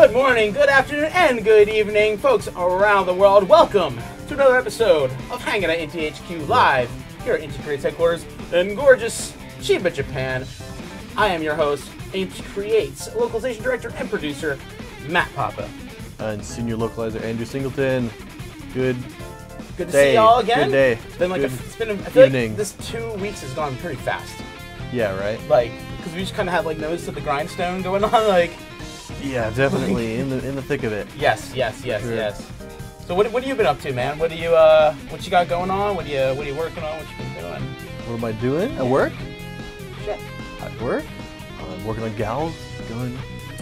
Good morning, good afternoon, and good evening, folks around the world. Welcome to another episode of Hangin at Inti HQ live here at Inti Creates headquarters in gorgeous Chiba, Japan. I am your host, Inti Creates, localization director and producer, Matt Papa. And senior localizer Andrew Singleton. Good to see y'all again. Good day. It's been like good I feel evening. like this 2 weeks has gone pretty fast. Yeah, right? Like, because we just kind of had like nose to the grindstone going on, like. Yeah, definitely in the thick of it. Yes. Sure. So what have you been up to, man? What you got going on? What are you working on? What you been doing? What am I doing at work? Shit. At work? I'm working on Gal's Gun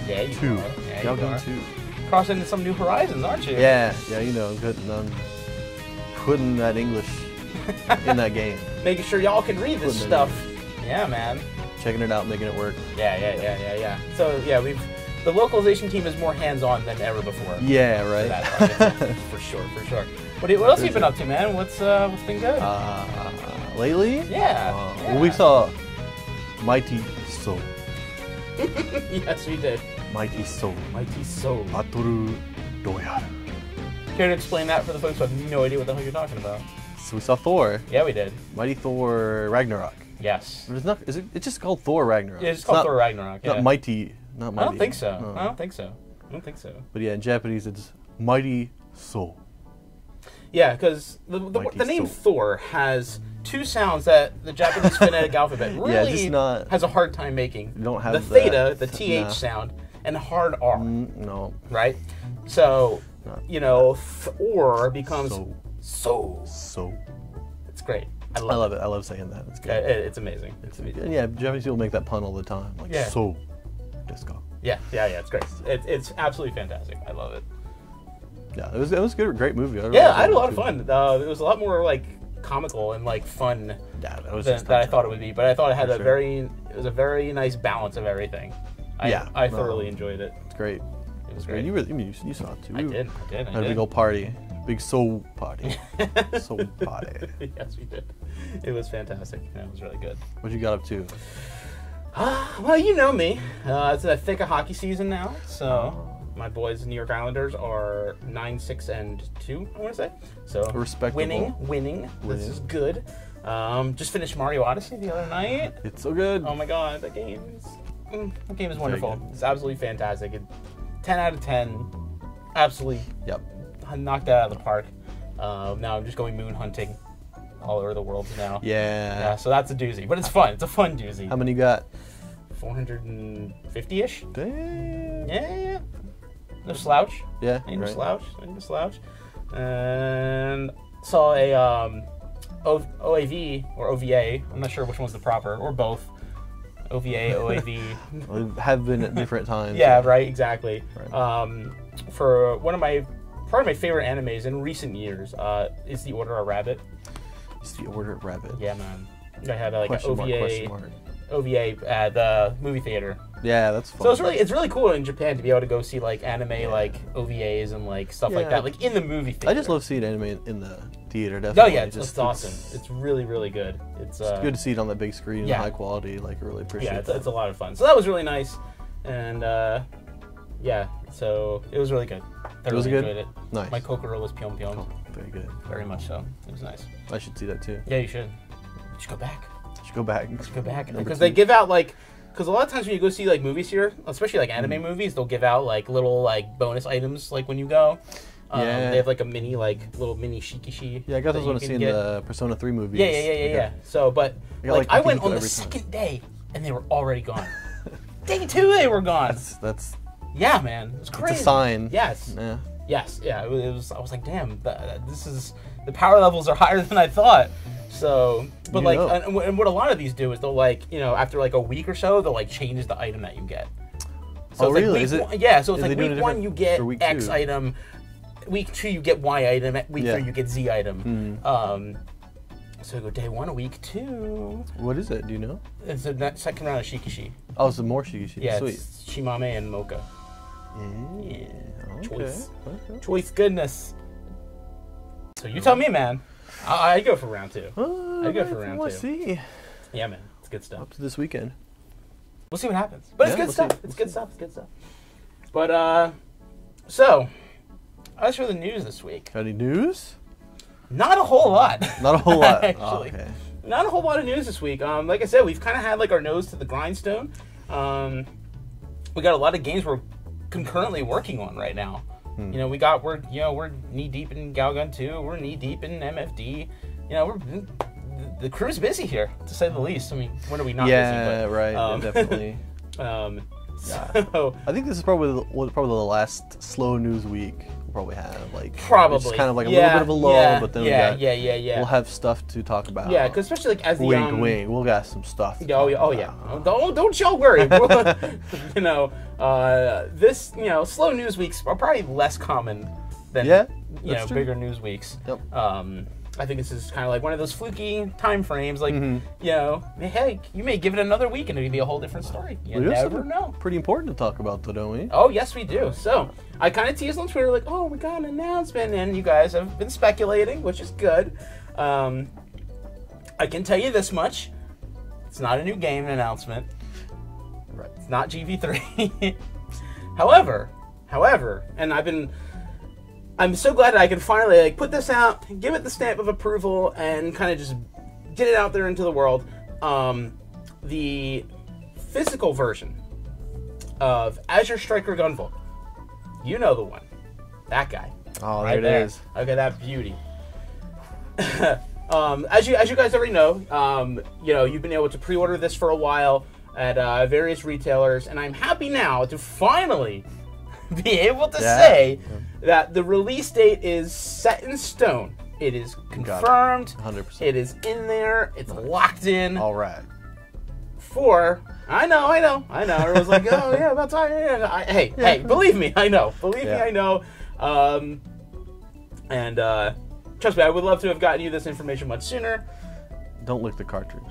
2. Yeah, Gal Gun 2. Crossing into some new horizons, aren't you? Yeah, you know, putting that English in that game. Making sure y'all can read this stuff. Yeah, man. Checking it out, making it work. Yeah. So yeah, the localization team is more hands-on than ever before. Yeah, right. For sure. What else have you been up to, man? What's been good? Lately? Yeah. Well, we saw Mighty Soul. Yes, we did. Mighty Soul. Batoru Royale. Care to explain that for the folks who have no idea what the hell you're talking about? So we saw Thor. Yeah, we did. Mighty Thor Ragnarok. Yes. It's just called Thor Ragnarok. Yeah, it's called Thor Ragnarok. Yeah. Not Mighty. I don't think so. No. I don't think so. But yeah, in Japanese it's Mighty Soul. Yeah, because the name Thor has two sounds that the Japanese phonetic alphabet really has a hard time making. You don't have the theta, the TH sound, and hard R. No. Right? So, Thor becomes so. It's great. I love it. I love saying that. It's good. It's amazing. And yeah, Japanese people make that pun all the time. Like, so. Disco. Yeah, it's great. It's absolutely fantastic. I love it. Yeah, it was good, great movie. I had a lot of fun. It was a lot more like comical and like fun than I thought it would be. But I thought it had a very nice balance of everything. I thoroughly enjoyed it. It's great. It was great. You saw it too. I did. Had a big old party, big soul party. Soul party. Yes, we did. It was fantastic. It was really good. What you got up to? Well, you know me. It's the thick of hockey season now, so my boys, the New York Islanders, are 9-6-2. I want to say so. Respectable. Winning. This is good. Just finished Mario Odyssey the other night. It's so good. Oh my god, that game is wonderful. It's absolutely fantastic. 10 out of 10. Absolutely. Yep. Knocked that out of the park. Now I'm just going moon hunting all over the world now. Yeah. So that's a doozy, but it's fun. It's a fun doozy. How many you got? 450-ish. Damn. Yeah. No slouch. Yeah. Ain't no slouch. And saw a OAV or OVA. I'm not sure which one's the proper, or both. OVA, OAV. Have been at different times. Yeah, right. Exactly. Right. For probably my favorite animes in recent years is The Order of Rabbit. It's The Order of Rabbit. Yeah, man. I had like question an mark. OVA at the movie theater. Yeah, that's fun. So it's really cool in Japan to be able to go see like anime like OVAs and like stuff like that, like in the movie theater. I just love seeing anime in the theater. Definitely. Oh yeah, it's awesome. It's really good. It's good to see it on that big screen, high quality. Like I really appreciate it. Yeah, it's a lot of fun. So that was really nice, and so it was really good. I really enjoyed it. Nice. My Kokoro was pyong. Oh, very good. Very much so. It was nice. I should see that too. Yeah, you should. You should go back. Because they give out because a lot of times when you go see like movies here, especially like anime movies, they'll give out like little like bonus items like when you go. They have like a little mini shikishi. Yeah, I guess I was going to see in the Persona 3 movies. Yeah. So, but I went on the second day and they were already gone. Day 2, they were gone. That's. Yeah, man, it's crazy. It's a sign. Yes. Yeah. Yes. Yeah. It was. I was like, damn, the power levels are higher than I thought. So, but and what a lot of these do is they'll after like a week or so, they'll like change the item that you get. So really? So it's like week 1 you get X item, week 2 you get Y item, week 3 you get Z item. So we go day 1 of week 2. What is it? Do you know? It's the second round of Shikishi. Oh, it's more Shikishi. Yeah, sweet. It's Shimame and Mocha. Yeah. Okay. Okay. Choice goodness. So you tell me, man. I go for round 2. I go for round 2. Let's see. Yeah, man. It's good stuff. Up to this weekend. We'll see what happens. But it's good stuff. It's good stuff. But So, as for the news this week, Any news? not a whole lot. Not a whole lot. Actually. Oh, okay. Not a whole lot of news this week. Like I said, we've kind of had like our nose to the grindstone. We got a lot of games we're concurrently working on right now. You know, we're knee deep in Galgun 2. We're knee deep in MFD. You know, the crew's busy here, to say the least. I mean, when are we not busy? Yeah, right. Definitely. So I think this is probably the last slow news week we'll probably have. Like probably it's kind of like a little bit of a lull, but then we'll have stuff to talk about. Yeah, because especially like as the wink, we'll got some stuff. Yeah. Don't y'all worry. You know, this slow news weeks are probably less common than bigger news weeks. Yep. I think this is kind of like one of those fluky time frames. Like, hey, you may give it another week and it'll be a whole different story. You never know. Pretty important to talk about, though, don't we? Oh, yes, we do. So, I kind of teased on Twitter, like, oh, we got an announcement, and you guys have been speculating, which is good. I can tell you this much. It's not a new game announcement. Right. It's not GV3. However, and I'm so glad that I can finally put this out, give it the stamp of approval, and kind of just get it out there into the world. The physical version of Azure Striker Gunvolt. You know the one. That guy. Oh, right there it is. Look at that beauty. As you guys already know, you've been able to pre-order this for a while at various retailers, and I'm happy now to finally be able to say that the release date is set in stone. It is confirmed. 100%. It is in there. It's locked in. All right. I know. Everyone's like, oh yeah, about time. Yeah. Hey, believe me, I know. Believe me, I know. And trust me, I would love to have gotten you this information much sooner. Don't lick the cartridge.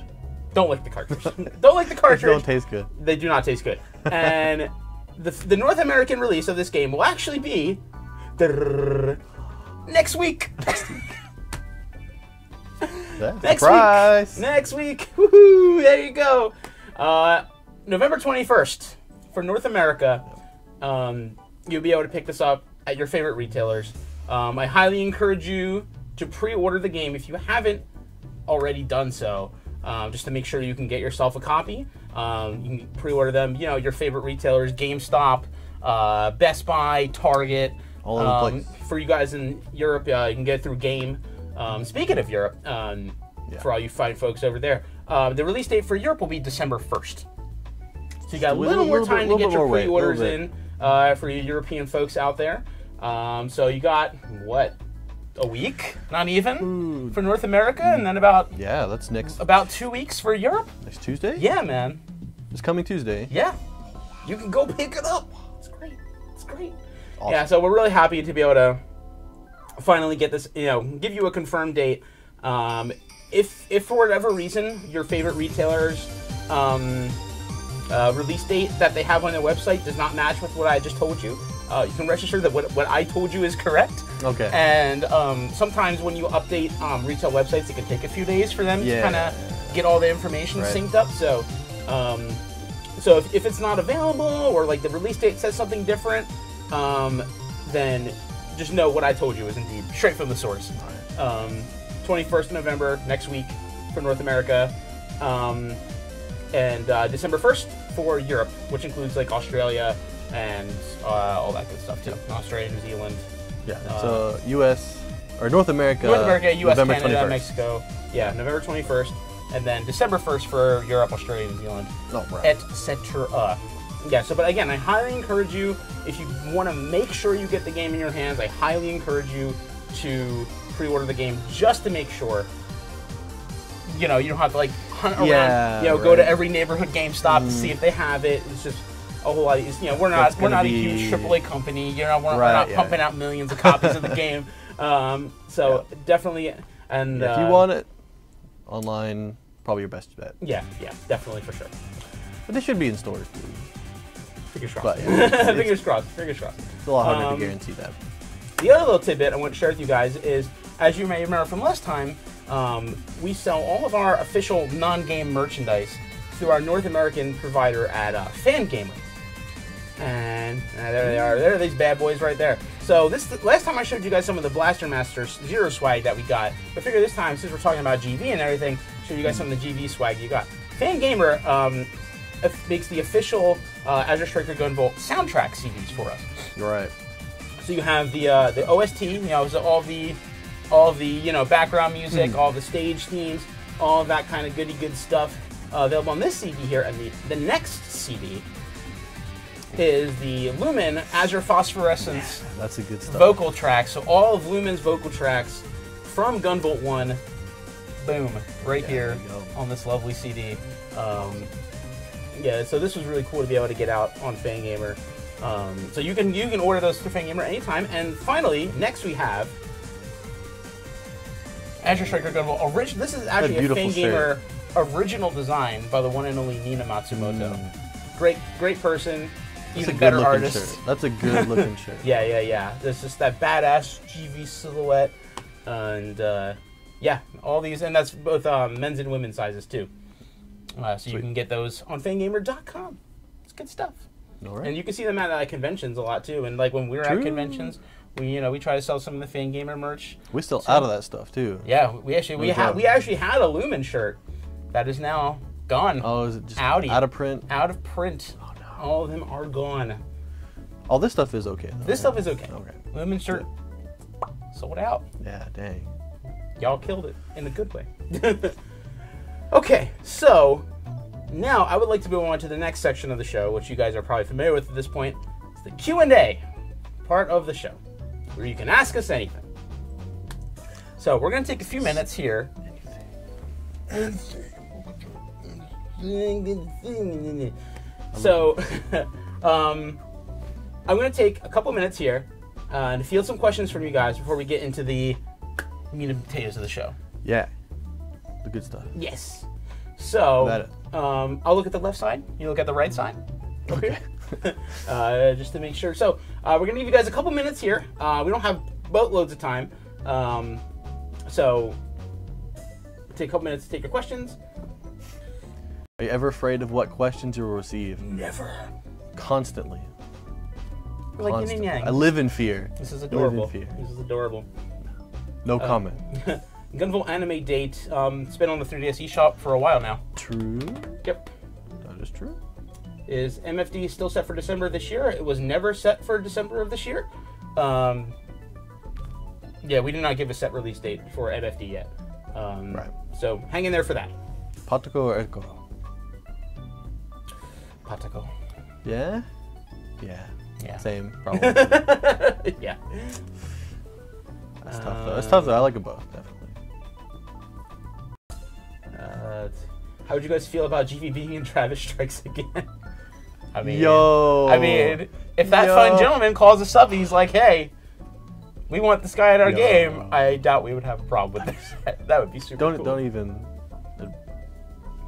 Don't lick the cartridge. Don't lick the cartridge. They don't taste good. They do not taste good. And the North American release of this game will actually be next week. Surprise! Next week. Woohoo! There you go. November 21st for North America. You'll be able to pick this up at your favorite retailers. I highly encourage you to pre-order the game if you haven't already done so, just to make sure you can get yourself a copy. You can pre-order them, your favorite retailers, GameStop, Best Buy, Target. All over the place. For you guys in Europe, you can get it through Game. Speaking of Europe, for all you fine folks over there, the release date for Europe will be December 1st. So you got a little more time to get your pre-orders in for you European folks out there. So you got, a week? Not even? For North America? And then about... Yeah, that's next... About 2 weeks for Europe? Next Tuesday? Yeah, man. This coming Tuesday? Yeah. You can go pick it up. It's great. It's great. Awesome. Yeah, so we're really happy to be able to finally get this, give you a confirmed date. If for whatever reason your favorite retailer's release date that they have on their website does not match with what I just told you, you can rest assured that what I told you is correct. Okay. And sometimes when you update retail websites, it can take a few days for them to kind of get all the information synced up. So, so if it's not available or like the release date says something different, then just know what I told you is indeed straight from the source. 21st of November, next week for North America, and December 1st for Europe, which includes like Australia and all that good stuff too. Australia, New Zealand. Yeah, so U.S. or North America. North America, U.S., November Canada, 21st. Mexico. Yeah, November 21st, and then December 1st for Europe, Australia, New Zealand, etc. Yeah, so but again, I highly encourage you, if you want to make sure you get the game in your hands, I highly encourage you to pre-order the game just to make sure. You don't have to like hunt around, go to every neighborhood GameStop to see if they have it. It's just a whole lot. We're not a huge AAA company. We're not pumping out millions of copies of the game. So definitely, and if you want it online, probably your best bet. Yeah, definitely for sure. But they should be in stores too. Fingers crossed. But, yeah, Fingers crossed. Fingers crossed. It's a lot harder to guarantee that. The other little tidbit I want to share with you guys is, as you may remember from last time, we sell all of our official non-game merchandise through our North American provider at Fangamer. And there they are. There are these bad boys right there. So last time I showed you guys some of the Blaster Master Zero swag that we got. I figure this time, since we're talking about GV and everything, show you guys some of the GV swag you got. Fangamer makes the official Azure Striker Gunvolt soundtrack CDs for us. Right. So you have the OST, you know, so all the background music, all the stage themes, all that kind of goody good stuff available on this CD here. And the next CD is the Lumen Azure Phosphorescence. That's a good stuff. Vocal tracks. So all of Lumen's vocal tracks from Gunvolt 1, boom, right here on this lovely CD. Yeah, so this was really cool to be able to get out on Fangamer. So you can order those through Fangamer anytime. And finally, next we have Azure Striker Gunvolt Original. This is actually a Fangamer original design by the one and only Nina Matsumoto. Great person. Even better artist. Shirt. That's a good looking shirt. Yeah. There's just that badass GV silhouette, and yeah, all these, and that's both men's and women's sizes too. So you can get those on Fangamer.com. It's good stuff. All right. And you can see them at conventions a lot too. And like when we're at conventions, we try to sell some of the Fangamer merch. We're still out of that stuff too. Yeah, we actually had a Lumen shirt that is now gone. Oh, is it just out of print? Out of print. Oh no. All of them are gone. All this stuff is okay though. This stuff is okay. Okay. Lumen shirt sold out. Yeah, dang. Y'all killed it in a good way. Okay, so now I would like to move on to the next section of the show, which you guys are probably familiar with at this point. It's the Q&A part of the show, where you can ask us anything. So we're going to take a few minutes here. So I'm going to take a couple minutes here and field some questions from you guys before we get into the meat and potatoes of the show. Yeah. The good stuff. Yes. So, I'll look at the left side. You look at the right side. Okay. Just to make sure. So, we're going to give you guys a couple minutes here. We don't have boatloads of time. So, take a couple minutes to take your questions. Are you ever afraid of what questions you will receive? Never. Constantly. Like yin and yang. I live in fear. This is adorable. I live in fear. This is adorable. No comment. Gunvolt anime date. It's been on the 3DS eShop for a while now. True. Yep. That is true. Is MFD still set for December this year? It was never set for December of this year. Yeah, we did not give a set release date for MFD yet. Right. So hang in there for that. Patoko or Eko? Patoko. Yeah? Yeah. Yeah. Same, probably. Yeah. That's tough though. It's tough though. I like them both, definitely. How would you guys feel about GV being in Travis Strikes Again? I mean, if that fine gentleman calls us up and he's like, "Hey, we want this guy at our game," I doubt we would have a problem with this. That would be super cool. Don't even.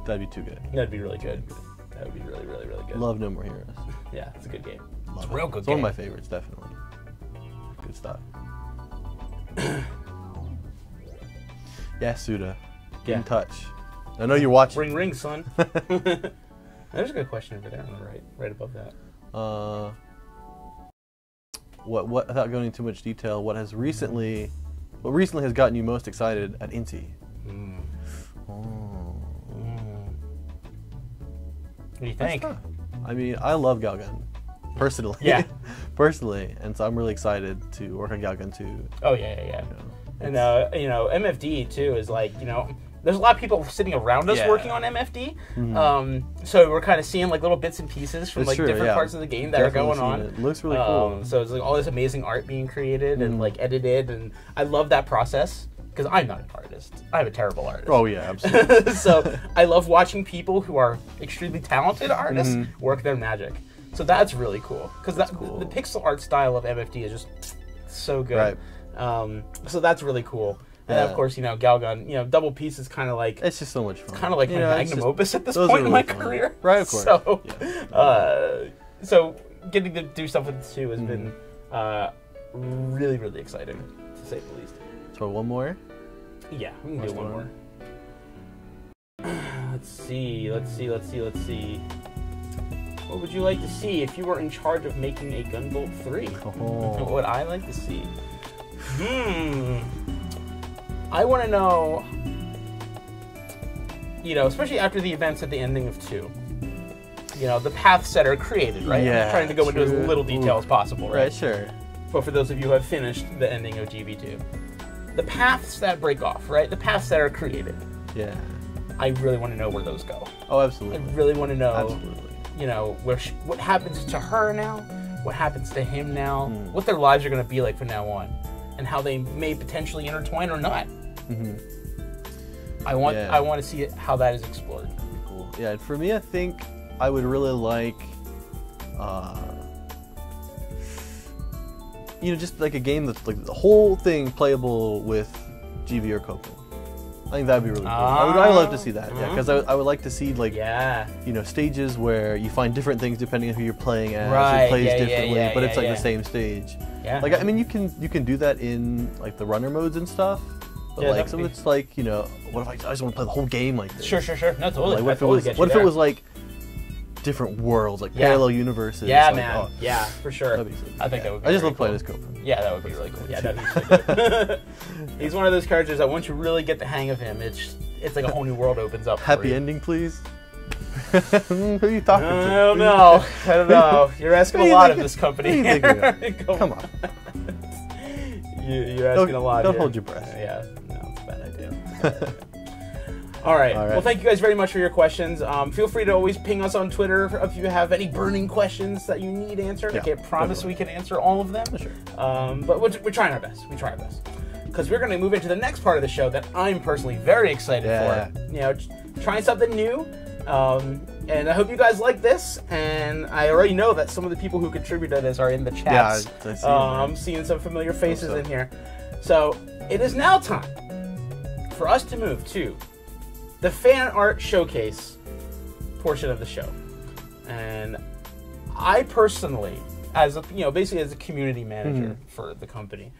That'd be too good. That'd be really good. That would be really, really, really good. Love No More Heroes. Yeah, it's a good game. Love it's a real good It's game. one of my favorites, definitely. Good stuff. Yeah, Suda. Get in touch. I know you're watching. Ring, ring, son. There's a good question over there on the right above that. What? Without going into too much detail, what recently has gotten you most excited at Inti? What do you think? I mean, I love Galgun, personally. Yeah. Personally, and so I'm really excited to work on Galgun 2. Oh yeah. And MFD too is like, there's a lot of people sitting around us working on MFD. So we're kind of seeing like little bits and pieces from different parts of the game that are going on. It looks really cool. So it's like all this amazing art being created and like edited, and I love that process because I'm not an artist. I'm a terrible artist. Oh yeah, absolutely. So I love watching people who are extremely talented artists work their magic. So that's really cool because the pixel art style of MFD is just so good. Right. So that's really cool. And of course, Galgun, double piece is kind of like... It's just so much fun. It's kind of like my magnum opus at this point in my career. Right, of course. So, so getting to do stuff with the 2 has been really, really exciting, to say the least. So one more? Yeah, we can do one more. Let's see. What would you like to see if you were in charge of making a Gunvolt 3? What would I like to see? I want to know, you know, especially after the events at the ending of 2, you know, the paths that are created, right? Yeah, I'm trying to go into as little detail as possible, right? Right, sure. But for those of you who have finished the ending of GB2, the paths that break off, right? The paths that are created. Yeah. I really want to know where those go. Oh, absolutely. I really want to know, Absolutely. you know, what happens to her now, what happens to him now, what their lives are going to be like from now on, and how they may potentially intertwine or not. I want to see how that is explored. Cool. Yeah, and for me, I think I would really like, you know, just like a game that's like the whole thing playable with GV or Coco. I think that'd be really cool. I would love to see that. Yeah, because I would like to see like, you know, stages where you find different things depending on who you're playing as. It plays differently, but it's like the same stage. Yeah. Like I mean, you can do that in like the runner modes and stuff. But like, so it's like, you know, what if I just want to play the whole game like this? Sure. No, totally. Like, what if it was like different worlds, like parallel universes? Yeah, like, man. Yeah, for sure. That'd be so cool. I think that would be I just really love playing cool. as Coco. Yeah, that would be really cool. Yeah, that'd be so good. He's one of those characters that once you really get the hang of him, it's like a whole new world opens up. Happy ending, please. Who are you talking to? I don't know. You're asking a lot of this company. Come on. You're asking a lot. Don't hold your breath. Yeah, no, it's a bad idea. All right. Well, thank you guys very much for your questions. Feel free to always ping us on Twitter if you have any burning questions that you need answered. I can't promise we can answer all of them. Sure. But we're trying our best. We try our best. Because we're going to move into the next part of the show that I'm personally very excited for. You know, trying something new. And I hope you guys like this. And I already know that some of the people who contributed to this are in the chats. Yeah, I see I'm seeing some familiar faces in here. So it is now time for us to move to the fan art showcase portion of the show. And I personally, as a, basically as a community manager for the company,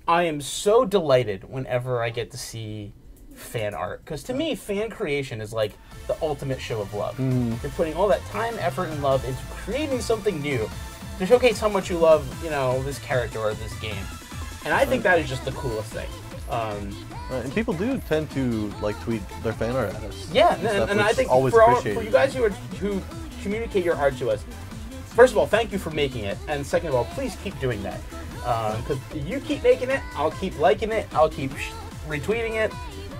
I am so delighted whenever I get to see fan art, because to me, fan creation is like the ultimate show of love. You're putting all that time, effort, and love into creating something new to showcase how much you love, this character or this game. And I think that is just the coolest thing. And people do tend to like tweet their fan art at us. Yeah, and I think for you guys who communicate your art to us, first of all, thank you for making it, and second of all, please keep doing that. Because you keep making it, I'll keep liking it, I'll keep retweeting it,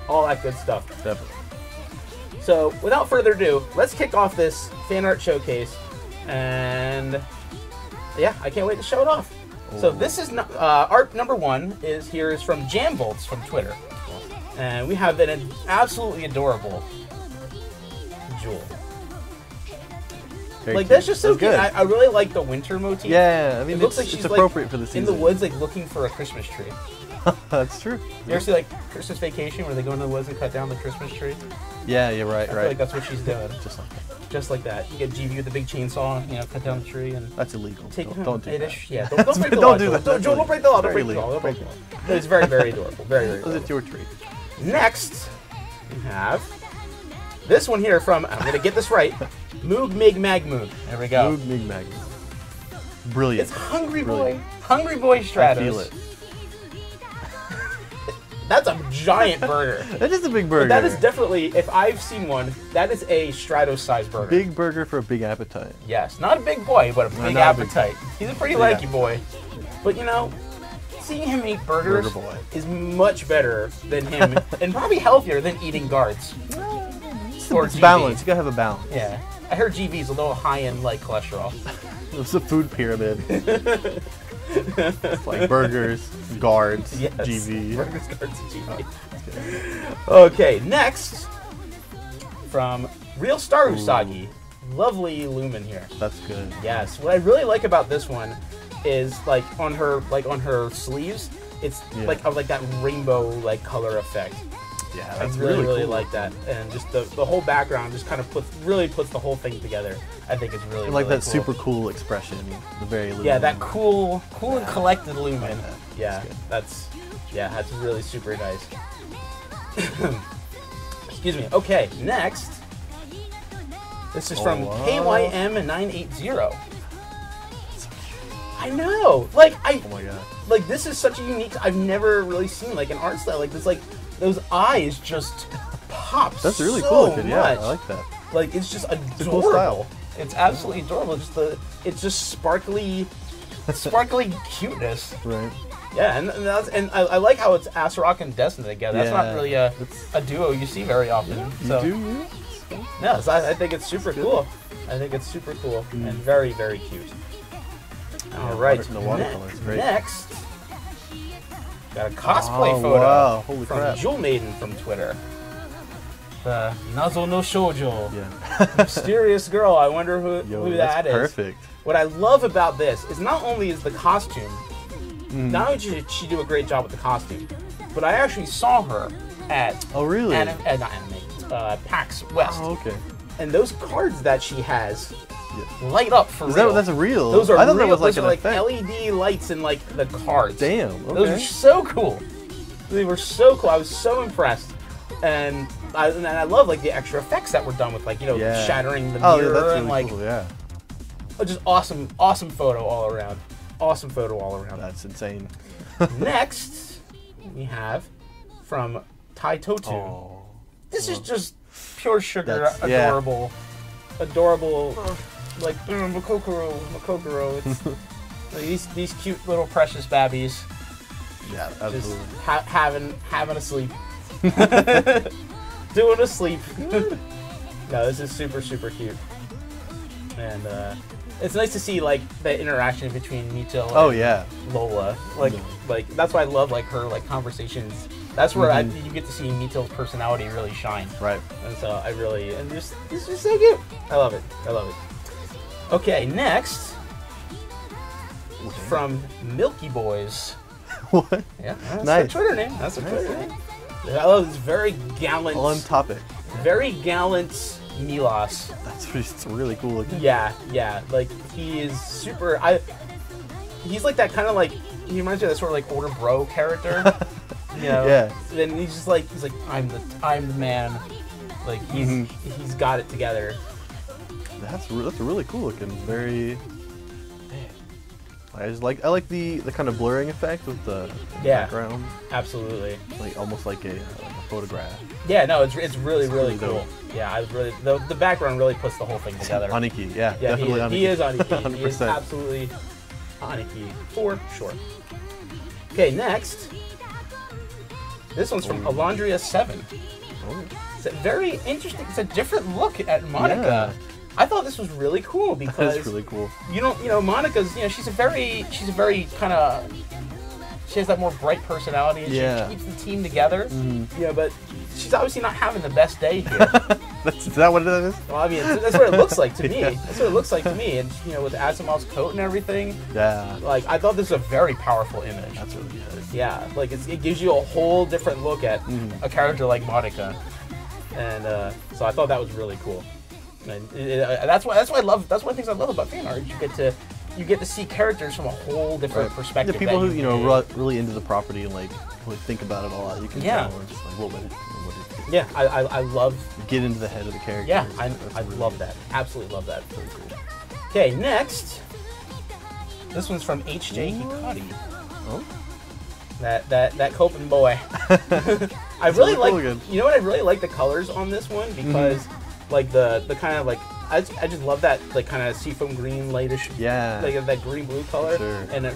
all that good stuff. Definitely. So, without further ado, let's kick off this fan art showcase, and yeah, I can't wait to show it off. So this is art number 1 is from Jamvolts from Twitter, and we have an absolutely adorable Jewel. That's just so good. I really like the winter motif. Yeah, I mean, it looks like she's appropriate for the season. In the woods, like looking for a Christmas tree. That's true. You ever see like Christmas Vacation where they go into the woods and cut down the Christmas tree? Yeah, you're right. I feel like that's what she's doing. Just like that. Just like that. You get GV with the big chainsaw, cut down the tree, and that's illegal. Don't do that. Yeah, don't break the law. Don't do that. Don't break the law. Don't break the law. Don't break the law. It's very, very adorable. Very, very adorable. It's your tree. Next, we have this one here from, I'm gonna get this right, Moog Mig Mag Moog. There we go. Moog Mig Mag Moog. Brilliant. It's Hungry Boy. Hungry Boy Stratos. I feel it. That's a giant burger. That is a big burger. But that is definitely, if I've seen one, that is a Stratos-sized burger. Big burger for a big appetite. Yes, not a big boy, but a big appetite. He's a pretty lanky boy. But seeing him eat burgers is much better than him, and probably healthier than eating guards. It's balance. You gotta have a balance. Yeah. I heard GV's a little high in cholesterol. It's a food pyramid. It's like burgers, guards, GV. Burgers, guards, GV. Okay, next from Real Star Usagi. Lovely Lumen here. That's good. Yes. What I really like about this one is on her sleeves, it's like that rainbow color effect. Yeah, I that's really cool. like that, and just the whole background just kind of puts the whole thing together. I think it's really like really that cool. super cool expression, the very Lumen. Yeah, that cool and collected Lumen. That's really super nice. Excuse me. Okay, next This is from KYM980. I know. Like Oh my god. Like this is such a unique. I've never really seen like an art style like this. Like those eyes just pop. That's really so cool looking. Yeah, much. I like that. Like it's just adorable. It's a cool style. It's absolutely adorable. It's just sparkly cuteness. Right. Yeah, and I like how it's Asurok and Destiny together. That's not really a duo you see very often. Yeah, you do. Yeah, so I think it's super cool. I think it's super cool and very, very cute. All right, the watercolor is great. Next, got a cosplay photo wow. Holy from crap. Jewel Maiden from Twitter. The Nazo no Shoujo. Yeah. Mysterious girl. I wonder who that is. Perfect. What I love about this is not only is the costume, not only did she do a great job with the costume, but I actually saw her at PAX West. Oh, okay. And those cards that she has light up for real. That's real? Those are I thought real. that was Those like are an like effect. LED lights in like the cards. Damn. Okay. Those are so cool. They were so cool. I was so impressed. And I love like the extra effects that were done with like shattering the mirror that's really and like cool, yeah. Just awesome photo all around. Awesome photo all around. That's insane. Next, we have from Tai Totu. Oh, This is just pure sugar, That's- adorable, like Makokoro. It's like these cute little precious babbies yeah, just absolutely. having a sleep, doing a sleep. No, this is super super cute, and it's nice to see like the interaction between Mito and Lola. Like that's why I love like her like conversations. That's where you get to see Mito's personality really shine. Right. And so this is so cute. I love it. Okay, next from Milky Boys. What? Yeah, that's Nice. their Twitter name. That's their Twitter name. I love this very gallant. On topic. Very gallant Milos. That's really cool looking. Yeah. Like he is super. He's like that kind of like. He reminds me of that sort of like older bro character. Yeah. And he's like I'm the man. Like he's got it together. That's really cool looking. Very. I like the kind of blurring effect with the background. Absolutely. Like almost like a photograph. Yeah, no, it's really really cool. dope. Yeah, I was really the background really puts the whole thing together. Aniki, definitely Aniki. He is Aniki. He is 100%. absolutely Aniki for sure. Okay, next. This one's from Alondria7. Oh. It's a very interesting. It's a different look at Monica. Yeah. I thought this was really cool because That's really cool. Monica's she's a very kind of she has that more bright personality and she keeps the team together. But she's obviously not having the best day here. Is that what it is? Well, I mean, that's what it looks like to me. That's what it looks like to me. And with Asimov's coat and everything. Yeah. Like I thought this was a very powerful image. That's really good. Yeah, like it gives you a whole different look at a character like Monica, and so I thought that was really cool. And that's why I love. That's one of the things I love about fan art. You get to see characters from a whole different perspective. Yeah, people who really into the property and like really think about it a lot. You can tell. It's just like, what is it? Yeah, I love. Get into the head of the character. Yeah, I love that. Absolutely love that. Very cool. Okay, next. This one's from HJ Hikari. Oh. That Copen boy. I really like. You know what? I really like the colors on this one because, like the kind of like I just love that like kind of seafoam green, lightish. Yeah. Like that green blue color. Sure. And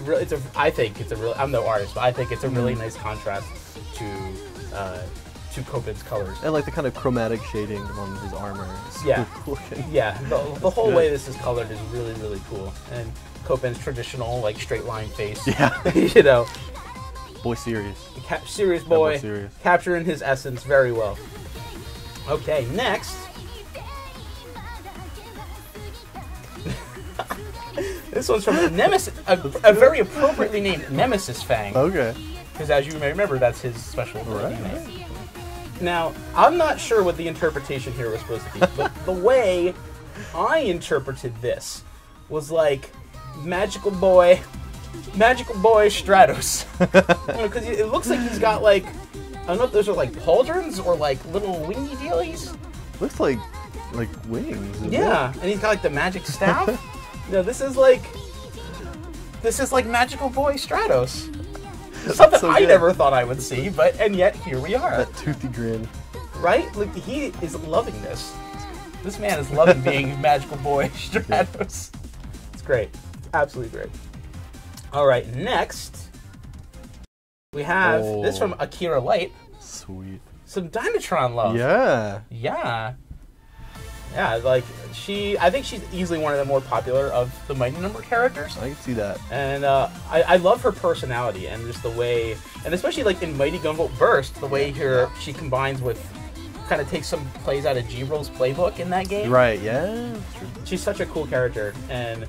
I think it's a real. I'm no artist, but I think it's a really nice contrast to Copen's colors. And like the kind of chromatic shading on his armor. Is really cool looking. Yeah. The whole way this is colored is really really cool. And Copen's traditional like straight line face. Yeah. Boy serious. Serious boy. Serious. Capturing his essence very well. Okay, next. This one's from Nemesis, a very appropriately named Nemesis Fang. Okay. Because as you may remember, that's his special name. Now, I'm not sure what the interpretation here was supposed to be, but the way I interpreted this was like Magical Boy Stratos. Because it looks like he's got like, I don't know if those are like pauldrons or like little wingy dealies. Looks like like wings. Yeah, and he's got like the magic staff. This is like Magical Boy Stratos. Something so I good. never thought I would see, and yet here we are. That toothy grin. Right? Like, he is loving this. This man is loving being Magical Boy Stratos. It's great. It's absolutely great. All right, next we have this from Akira Light. Sweet. Some Dymatron love. Yeah. Yeah. Yeah, like, I think she's easily one of the more popular of the Mighty Number characters. I can see that. And I love her personality and just the way, and especially like in Mighty Gunvolt Burst, the way she combines with, kind of takes some plays out of G-Roll's playbook in that game. Right, yeah. That's true. She's such a cool character, and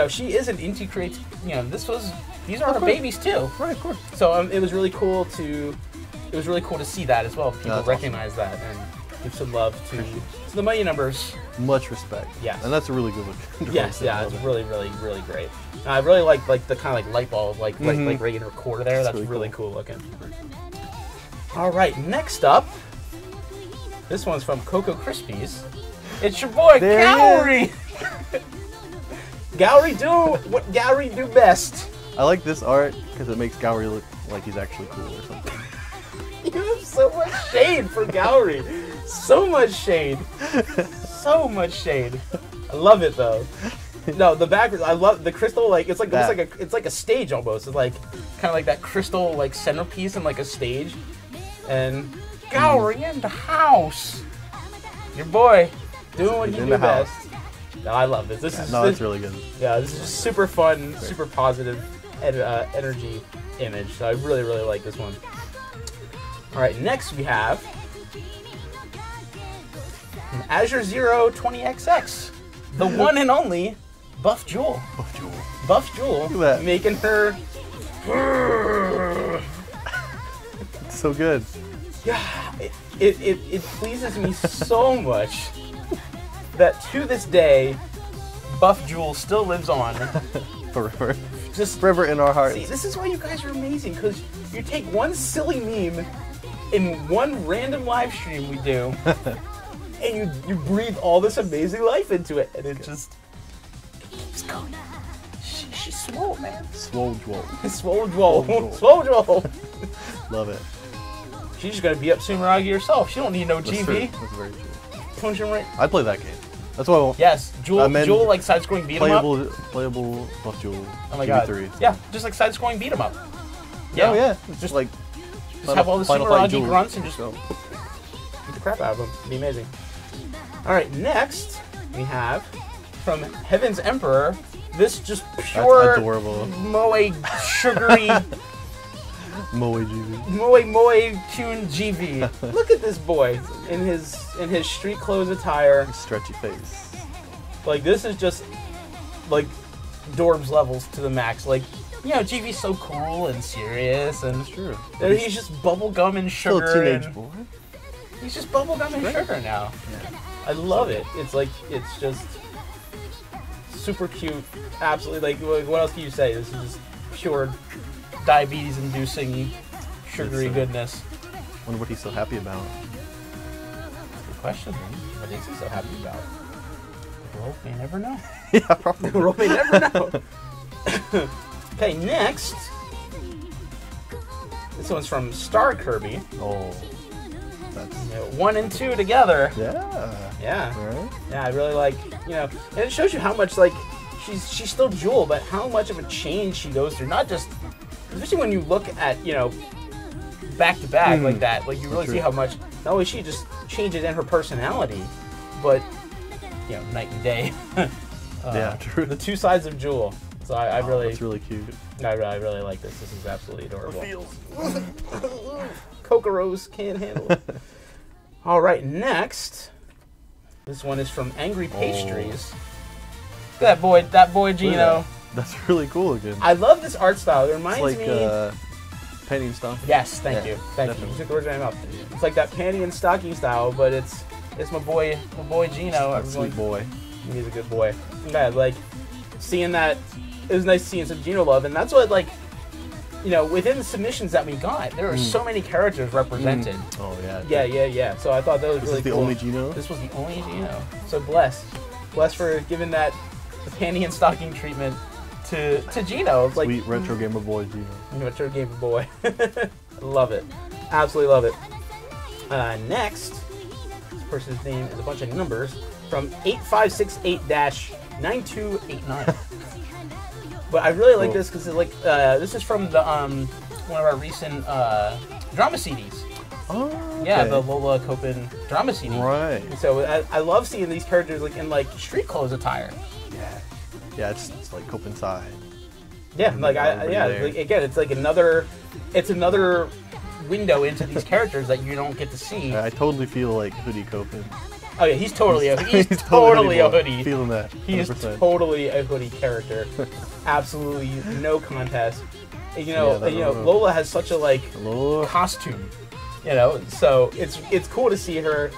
she is an Inti Creates. These are her babies too. Right, of course. So it was really cool to see that as well. People recognize that and give some love to the Mighty Numbers. Much respect. Yes. And that's a really good look. Yes, yeah, it's really, really, really great. I really like the kind of like light bulb, like regular core there. That's really cool looking. All right, next up, this one's from Cocoa Krispies. It's your boy Gowry. Gowry do what Gowry do best. I like this art because it makes Gowry look like he's actually cool or something. You have so much shade for Gowry. So much shade. So much shade. I love it though. No, the background. I love the crystal. Like it's like it's like a stage almost. It's like kind of like that crystal like centerpiece and like a stage. And Gowry in the house. Your boy doing what he do best. No, I love this. It's really good. Yeah, this is just super fun, super positive energy image. So I really, really like this one. All right, next we have Azure 20XX, the one and only Buff Jewel. Buff Jewel making her. It's so good. Yeah, it pleases me so much that to this day, Buff Jewel still lives on. Forever. Just forever in our hearts. See, this is why you guys are amazing, because you take one silly meme in one random live stream we do, and you breathe all this amazing life into it, and it just keeps going. She's swole, man. Swole Jewel. Swole Jewel. Swole Jewel. Love it. She's just gonna beat up Sumeragi herself. She don't need no GV. That's very true. Punch him right. I'd play that game. That's what I want. Yes, Jewel like side-scrolling beat 'em up. Playable Buff Jewel. Oh my god. Yeah, just like side-scrolling beat 'em up. Yeah. Oh yeah. Just like have all the Sumeragi grunts and just beat the crap out of them. It'd be amazing. All right, next we have from Heaven's Emperor. This just pure adorable moe sugary moe GV. Moe tune GV. Look at this boy in his street clothes attire. Stretchy face. Like this is just like Dorbs levels to the max. Like, GV's so cool and serious, and it's true. He's just bubblegum and sugar. Still a teenage boy. He's just bubblegum and sugar now. Yeah. I love it. It's like it's just super cute. Absolutely. Like what else can you say? This is just pure diabetes-inducing sugary goodness. I wonder what he's so happy about. Good question, man. What is he so happy about? The world may never know. Yeah, probably. The world may never know. Okay, next. This one's from Star Kirby. Oh. That's... 1 and 2 together. Yeah. Yeah. Right? Yeah, I really like, and it shows you how much, like, she's still Jewel, but how much of a change she goes through. Not just, especially when you look at, back to back like that. Like, you really see how much, not only she just changes in her personality, but, night and day. Yeah, true. The two sides of Jewel. So I really... That's really cute. I really like this. This is absolutely adorable. Kokoros can't handle it. All right, next. This one is from Angry Pastries. Look at that boy Gino. That's really cool again. I love this art style. It reminds me... panty and stocking. Yes, thank you. Thank you. You took the words right out. It's like that panty and stocking style, but it's my boy Gino. Sweet boy. He's a good boy. Yeah, like seeing that, it was nice seeing some Gino love, and that's what you know, within the submissions that we got, there are so many characters represented. Oh yeah. Yeah. So I thought that was really cool. This is the only Geno? This was the only Geno. So blessed for giving that the panty and stocking treatment to Geno. Like, sweet retro Gamer Boy Geno. Retro Gamer Boy. Love it. Absolutely love it. Next, this person's name is a bunch of numbers from 8568-9289. But I really like this because like this is from the one of our recent drama CDs. Oh, okay. Yeah, the Lola Copen drama CD. Right. And so I love seeing these characters like in like street clothes attire. Yeah, it's like Copen side. Yeah, like like, again, it's like another window into these characters that you don't get to see. I totally feel like Hoodie Copen. Oh yeah, he's totally a hoodie. Feeling that. 100%. He is totally a hoodie character. Absolutely no contest. You know, Lola has such a like costume. You know, so it's cool to see her.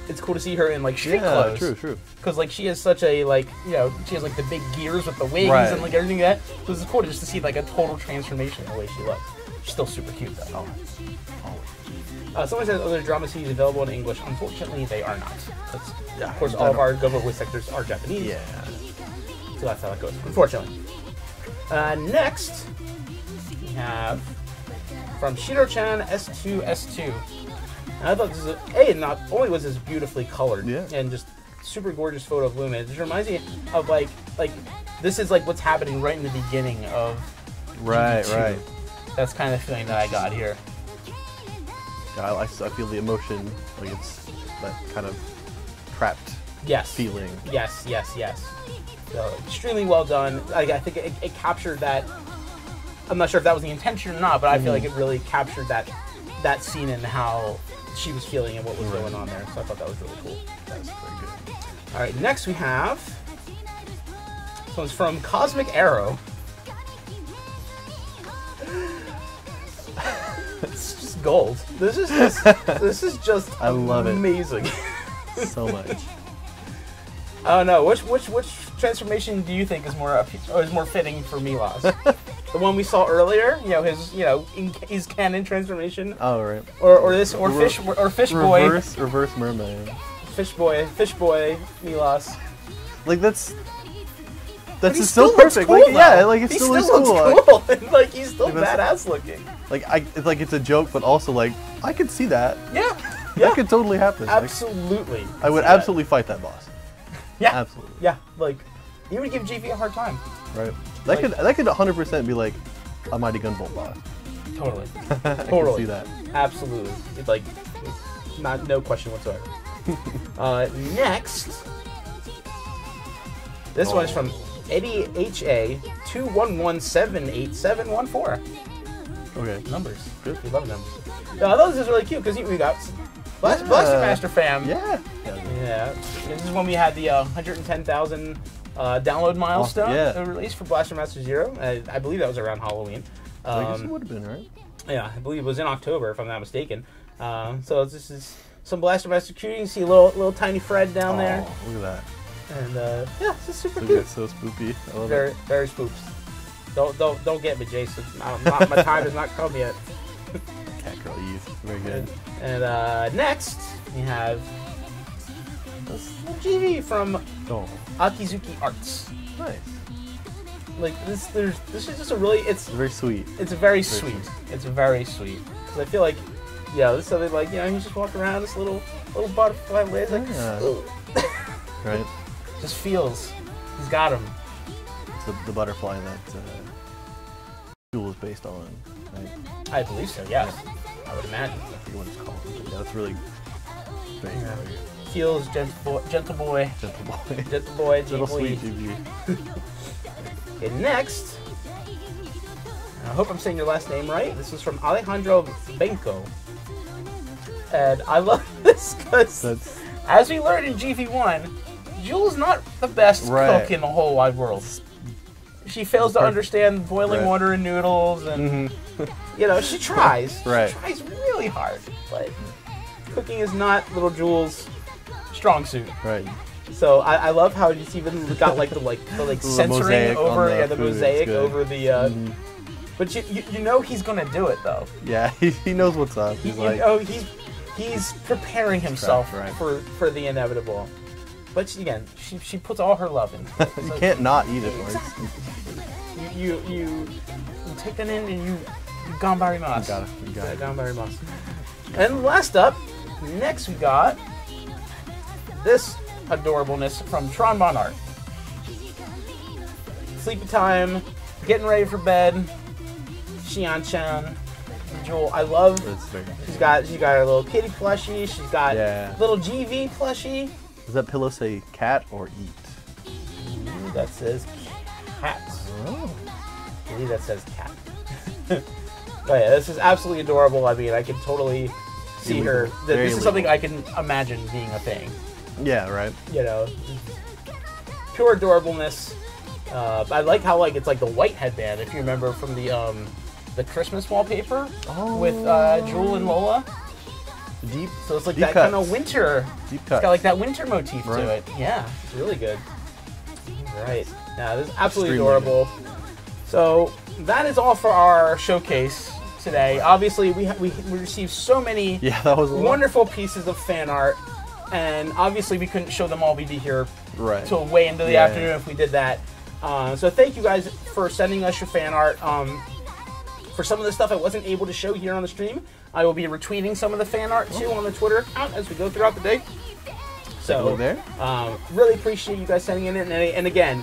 It's cool to see her in like street clothes. True. Because like she has such a like, you know, she has like the big gears with the wings and like everything like that. So it's cool just to see like a total transformation in the way she looks. She's still super cute though. Someone says other drama CDs available in English. Unfortunately, they are not. Of course, all of our Gunvolt voice sectors are Japanese. Yeah. So that's how that goes. Unfortunately. Next, we have from Shiro-chan S2S2. And I thought this was not only was this beautifully colored and just super gorgeous photo of Lumen. It just reminds me of like this is like what's happening right in the beginning of Right. That's kind of the feeling that I got here. Yeah, I feel the emotion, like it's that kind of trapped feeling. Yes. So extremely well done. I think it captured that. I'm not sure if that was the intention or not, but I feel like it really captured that scene and how she was feeling and what was going on there. So I thought that was really cool. That was pretty good. All right, next we have this one's from Cosmic Arrow. It's just gold. This is just I love amazing. So much. I don't know. Which transformation do you think is more fitting for Milos? The one we saw earlier, his canon transformation. Oh right. Or this fish boy. Reverse mermaid. Fish boy, Milos. Like that's just still perfect. Cool, like it still looks cool. Like he's still badass looking. Like it's a joke, but also like I could see that. Yeah. That could totally happen. Absolutely. Like, I would absolutely fight that boss. Yeah. Absolutely. Yeah. Like you would give GV a hard time. Right. That could 100% be like a Mighty Gunvolt boss. Totally. I can see that. Absolutely. It's like no question whatsoever. Next, this one is from Eddie HA 211787114. Okay. Numbers. Good. We love numbers. I thought this is really cute because we got Blaster Master fam. Yeah. This is when we had the 110,000 download milestone released for Blaster Master Zero. I believe that was around Halloween. I guess it would have been, right? Yeah, I believe it was in October, if I'm not mistaken. So this is some Blaster Master cutie. You can see a little tiny Fred down there. Look at that. And this is super cute. It's so spoopy. I love it. Very spoops. Don't get me, Jason. My time has not come yet. Cat Girl Eve. Very good. And next we have this little GV from Akizuki Arts. Nice. Like this is just a really it's very sweet. It's very sweet. It's very sweet. Because I feel like this is something like he's just walking around this little butterfly lays like right. Just feels he's got him. It's the butterfly that Jewel is based on, right? I believe so. Yeah, I would imagine. I forget what it's called. Yeah, that's really great. Yeah. Feels gentle boy. Little sweet GV. Okay, next. I hope I'm saying your last name right. This is from Alejandro Benko. And I love this because, as we learned in GV1, Jewel's not the best cook in the whole wide world. She fails to understand boiling water and noodles, and she tries. She tries really hard, but cooking is not little Jewel's strong suit. Right. So I love how it's even got like the censoring over the mosaic over the. But you know he's gonna do it though. Yeah, he knows what's up. He's preparing himself for the inevitable. But again, she puts all her love in. So you can't not eat it. Exactly. You take that in and you gambari mas. You got it. Gambari mas. And last up, next we got this adorableness from Tron Monarch. Sleepy time, getting ready for bed. Xian-chan, Jewel, I love. She's got her little kitty plushie. She's got little GV plushie. Does that pillow say cat or eat? Ooh, that says cat. Oh. I believe that says cat. But yeah, this is absolutely adorable. I mean, I can totally see her. This is something I can imagine being a thing. Yeah, right. You know, pure adorableness. I like how it's like the white headband. If you remember from the Christmas wallpaper with Jewel and Lola. Deep. So it's like that kind of winter. Deep It's cut. got like that winter motif to it. Yeah, it's really good. All right. Now this is absolutely adorable. So that is all for our showcase today. Obviously, we received so many wonderful pieces of fan art, and obviously we couldn't show them all. We'd be here till way into the afternoon if we did that. So thank you guys for sending us your fan art. For some of the stuff I wasn't able to show here on the stream, I will be retweeting some of the fan art too on the Twitter account as we go throughout the day. So really appreciate you guys sending it in. And again,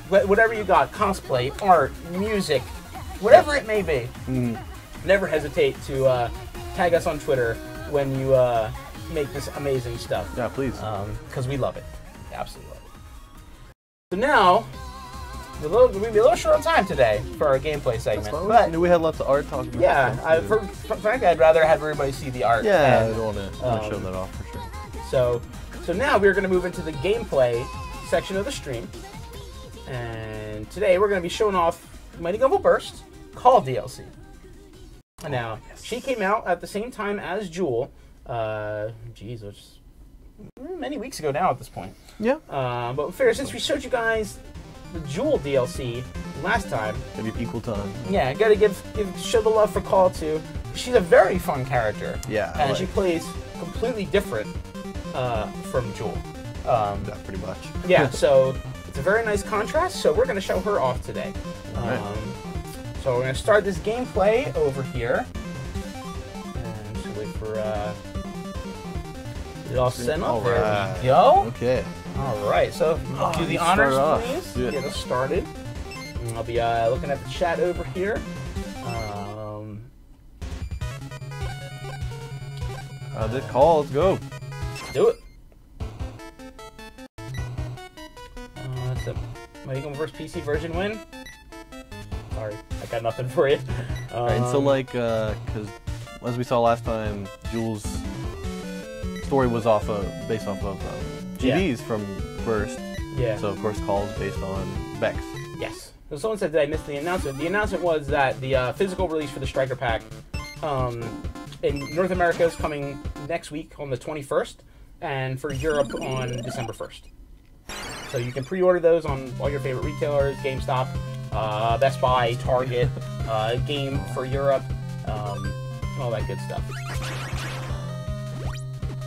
whatever you got, cosplay, art, music, whatever it may be, never hesitate to tag us on Twitter when you make this amazing stuff. Yeah, please. Because we love it. Absolutely love it. So now, we're going to be a little short on time today for our gameplay segment. But we had lots of art talking about frankly, I'd rather have everybody see the art. Yeah, I don't want to show that off for sure. So now we're going to move into the gameplay section of the stream. And today we're going to be showing off Mighty Gunvolt Burst Call DLC. Now, she came out at the same time as Jewel. Which many weeks ago now at this point. Yeah. But we figured since we showed you guys the Jewel DLC last time, gotta give equal time. Yeah, gotta show the love for Call too. She's a very fun character. Yeah. And she plays completely different from Jewel. Yeah, pretty much. Yeah, so it's a very nice contrast. So we're gonna show her off today. So we're gonna start this gameplay over here. And just wait for it all set up. There we go. Okay. All right, so do the honors, please. Get us started. And I'll be looking at the chat over here. The call. Let's go. Let's do it. That's a Mighty Gunvolt Burst PC version win. Sorry, I got nothing for you. And so because as we saw last time, Jewel's story was based off of GVs from Burst. Yeah. So of course, Call is based on Bex. Yes. So someone said that I missed the announcement. The announcement was that the physical release for the Striker Pack in North America is coming next week on the 21st, and for Europe on December 1st. So you can pre-order those on all your favorite retailers: GameStop, Best Buy, Target, Game for Europe, all that good stuff.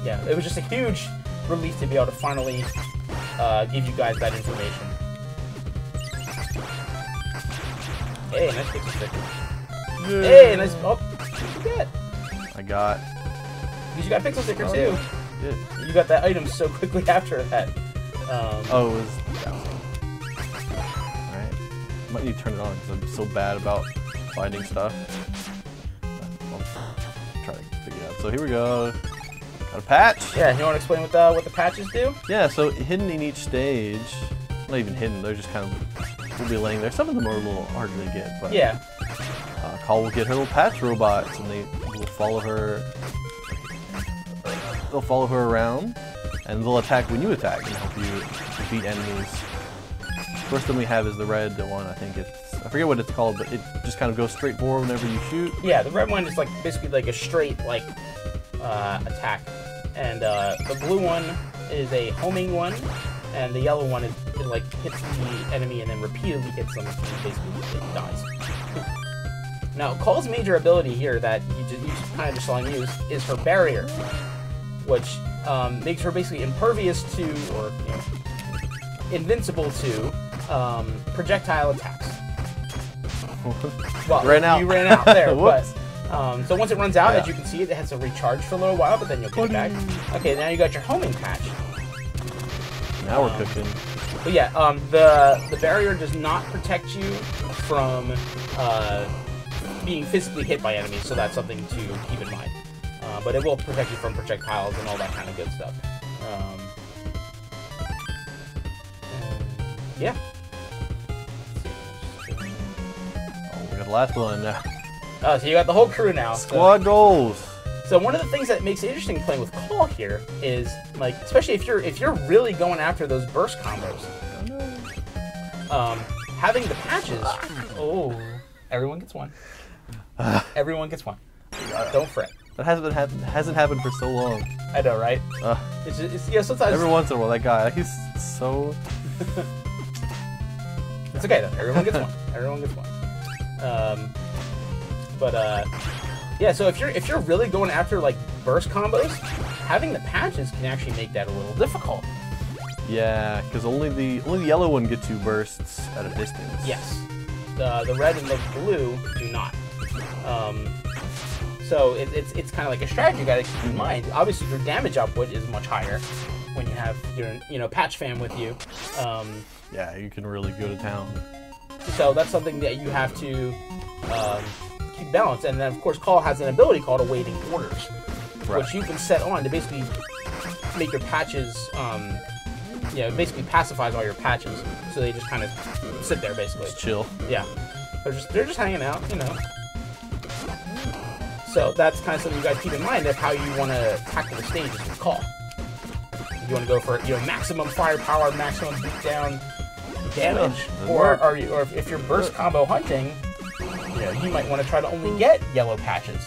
Yeah, it was just a huge relief to be able to finally give you guys that information. Hey, nice pixel sticker. Yeah. Hey, nice. Oh, what'd you get? I got. Because you got pixel sticker too. Yeah. You got that item so quickly after that. It was. Alright. Might need to turn it on because I'm so bad about finding stuff. I'll try to figure it out. So here we go. Got a patch. Yeah, you want to explain what the patches do? Yeah, so hidden in each stage. Not even hidden, they're just kind of will be laying there. Some of them are a little hard to get, but yeah. Call will get her little patch robots, and they will follow her. They'll follow her around, and they'll attack when you attack and help you defeat enemies. First one we have is the red one. I think I forget what it's called, but it just kind of goes straight forward whenever you shoot. Yeah, the red one is basically like a straight attack, and the blue one is a homing one, and the yellow one is it like hits the enemy and then repeatedly hits them and basically it dies. Now, Call's major ability here that you kind of just saw him use is her barrier, which makes her basically impervious to, or invincible to, projectile attacks. Well, ran out. You ran out there, but so once it runs out, as you can see, it has to recharge for a little while, but then you'll get it back. Okay, now you got your homing patch. Now we're cooking. But yeah, the barrier does not protect you from being physically hit by enemies, so that's something to keep in mind. But it will protect you from projectiles and all that kind of good stuff. Yeah. Oh, we got the last one now. Oh, so you got the whole crew now. Squad goals. So one of the things that makes it interesting playing with Call here is, like, especially if you're really going after those burst combos, having the patches. Oh, everyone gets one. Everyone gets one. Don't fret. That hasn't happened for so long. I know, right? It's yeah. Sometimes every once in a while, that guy, he's so. It's okay though. Everyone gets one. Everyone gets one. Yeah. So if you're really going after like burst combos, having the patches can actually make that a little difficult. Yeah, because only the yellow one gets you bursts at a distance. Yes. The red and the blue do not. So it's kind of like a strategy you got to keep in mind. Obviously, your damage output is much higher when you have your patch fam with you. Yeah, you can really go to town. So that's something that you have to keep balanced. And then of course, Call has an ability called Awaiting Orders, which you can set on to basically make your patches. Basically pacifies all your patches, so they just kind of sit there basically. Just chill. Yeah, they're just hanging out, So that's kind of something you guys keep in mind of how you want to tackle the stages with Call. You want to go for maximum firepower, maximum beatdown damage, or if you're burst combo hunting, you might want to try to only get yellow patches.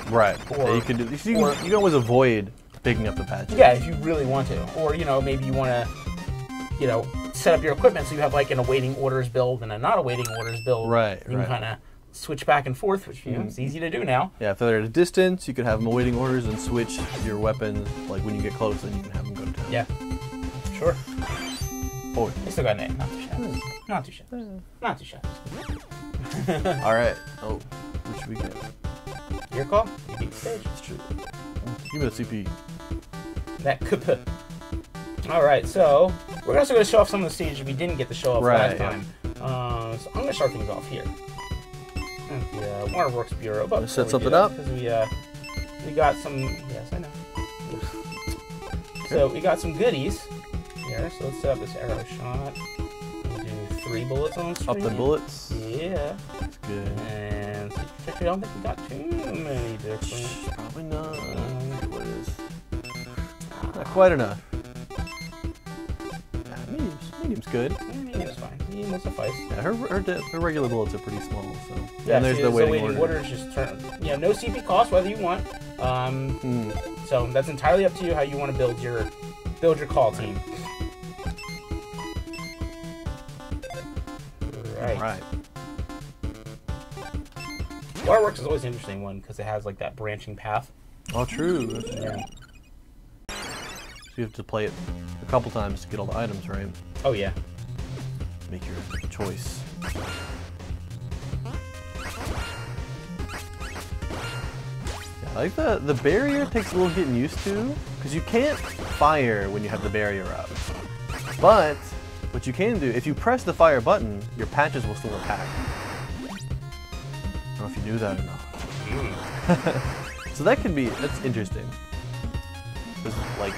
Right. Or you can do. You can always avoid picking up the patches. Yeah, if you really want to, or maybe you want to, set up your equipment so you have like an awaiting orders build and a not awaiting orders build. Right. You can kind of switch back and forth, which it's easy to do now. Yeah, if they're at a distance, you can have them awaiting orders and switch your weapons. Like when you get close, then you can have them go to town. Yeah. Sure. Forward. I still got an 8. Not too shabby. Not too shabby. Not too shabby. All right. Oh, what should we get? Your call. You beat the stage. That's true. Give me the CP. That could. All right, so we're also going to show off some of the stages we didn't get to show off last time. So I'm going to start things off here. The Waterworks Bureau. But set something up because we got some. Yes, I know. Oops. So we got some goodies here. So let's set up this arrow shot. We'll do 3 bullets on screen. Up the bullets. Yeah. That's good. And I don't think we got too many different. Probably not. What is? Not quite enough. Medium's good. Medium's fine. Medium will suffice. Yeah, her regular bullets are pretty small, so. Yeah, and there's the waiting orders. Just turn. No CP cost, whether you want. So that's entirely up to you how you want to build your call team. Right. Waterworks is always an interesting one because it has like that branching path. Oh, true. Yeah. So you have to play it a couple times to get all the items, right? Oh yeah. Make your choice. Yeah, I like the barrier takes a little getting used to because you can't fire when you have the barrier up. But what you can do, if you press the fire button, your patches will still attack. I don't know if you knew that or not. So that's interesting. Like,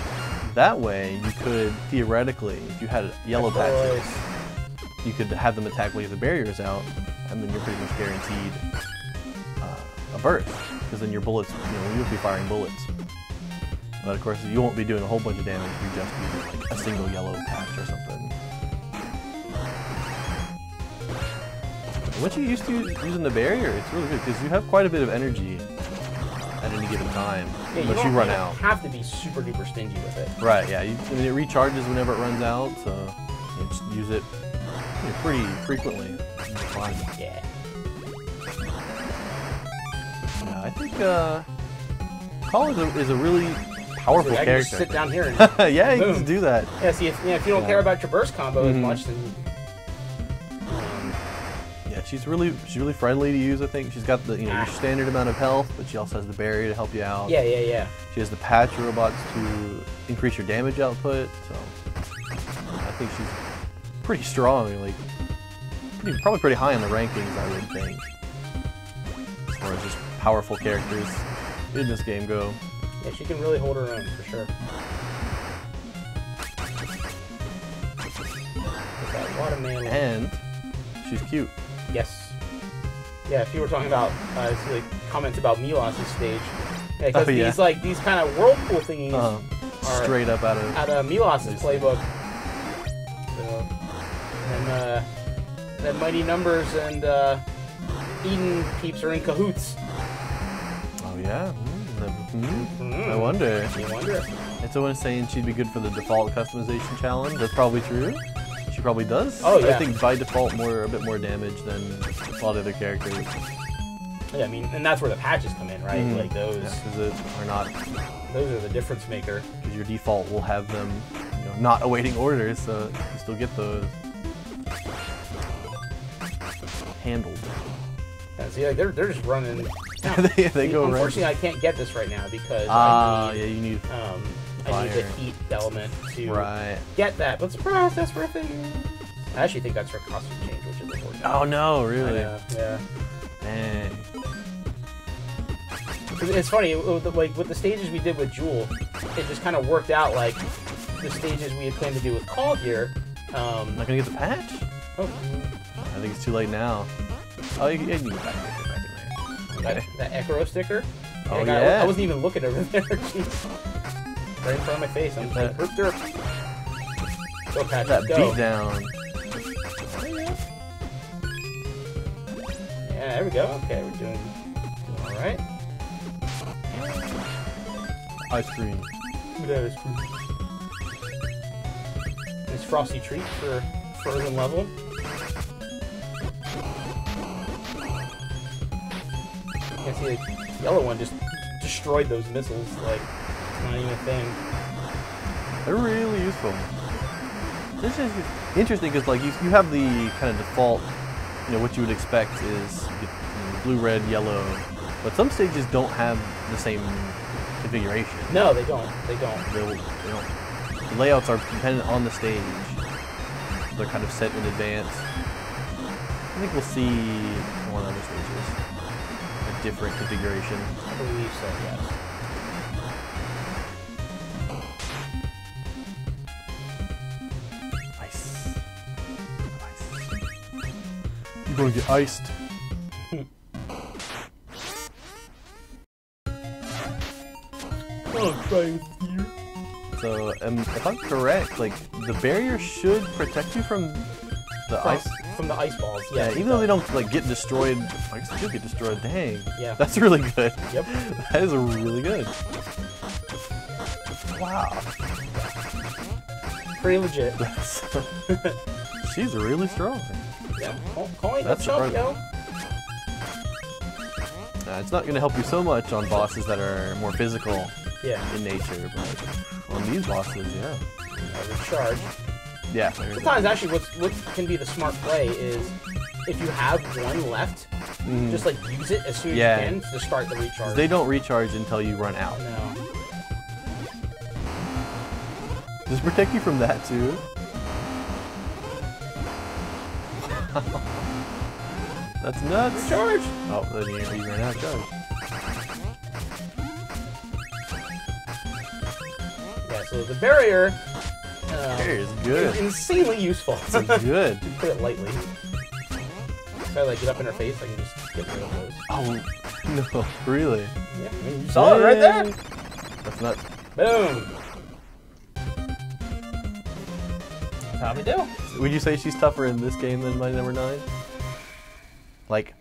that way, you could, theoretically, if you had yellow patches, you could have them attack when the barrier is out, and then you're pretty much guaranteed a burst, because then your bullets, you'll be firing bullets. But of course, you won't be doing a whole bunch of damage if you just use like a single yellow patch or something. Once you used to using the barrier, it's really good, because you have quite a bit of energy at any given time, Yeah, but you run out. You have to be super duper stingy with it. Right, yeah. I mean, it recharges whenever it runs out, so you just use it pretty frequently. It's fun. Yeah. Yeah, I think Call is a really powerful I can character. just sit down here and yeah, you boom. can just do that. Yeah, see, if you don't care about your burst combo as much, then yeah, she's really friendly to use. I think she's got the your standard amount of health, but she also has the barrier to help you out. Yeah. She has the patch robots to increase your damage output. So I think she's pretty strong. Like probably pretty high in the rankings, I would think, as far as just powerful characters in this game go. Yeah, she can really hold her own for sure. And she's cute. Yes. Yeah, if you were talking about like comments about Milos' stage, yeah, because these kind of whirlpool thingies are straight up out of Milos' playbook. So, and then Mighty Numbers and Eden peeps are in cahoots. Oh yeah. I wonder. You wonder. And someone's saying she'd be good for the default customization challenge. That's probably true. She probably does. Oh yeah. I think by default a bit more damage than a lot of other characters. Yeah, I mean, and that's where the patches come in, right? Like those. Because Those are the difference maker. Because your default will have them, not awaiting orders, so you still get those handled. Yeah, see, like, they're just running. they go. Unfortunately, I can't get this right now because you need. I need the heat element to get that. But surprise, that's for a thing. I actually think that's for costume change, which is important. Oh no, really? Yeah. Dang. It's funny, like with the stages we did with Jewel, it just kind of worked out like the stages we had planned to do with Call Gear. Not gonna get the patch? Oh. I think it's too late now. Oh, you can get back in there. Okay. That Akira sticker? Oh, yeah. I wasn't even looking over there. Jeez. Right in front of my face. I'm like, derp. Go, Patch, that go. beat down. Yeah, there we go. Okay, we're doing alright. Ice cream. That is cool. This frosty treat for frozen level. You can see the yellow one just destroyed those missiles, like, it's not even a thing. They're really useful. This is interesting because, like, you have the kind of default, what you would expect is you get blue, red, yellow, but some stages don't have the same configuration. No, they don't. They don't. The layouts are dependent on the stage. They're kind of set in advance. I think we'll see one other stages. A different configuration. I believe so, yes. Ice. You're gonna get iced. So, if I'm correct, like, the barrier should protect you from the ice. From the ice balls, yeah. Even though they don't, like, get destroyed, I guess they do get destroyed. Dang. Yeah. That's really good. Yep. That is really good. Wow. Pretty legit. She's really strong. Yeah. Calling that jump, yo. It's not going to help you so much on bosses that are more physical in nature, but on these bosses, Recharge. Yeah. Sometimes, actually, what can be the smart play is if you have one left, just like use it as soon as you can to start the recharge. They don't recharge until you run out. No. Does it protect you from that too? That's nuts. Recharge. Oh, then you ran out of charge. Yeah, so the barrier is good. Is insanely useful. It's good. To put it lightly. If I like get up in her face, I can just get rid of those. Oh no, really? Yeah, I mean, you saw it right there. That's nuts. Boom. That's how we do. Would you say she's tougher in this game than my number 9? Like,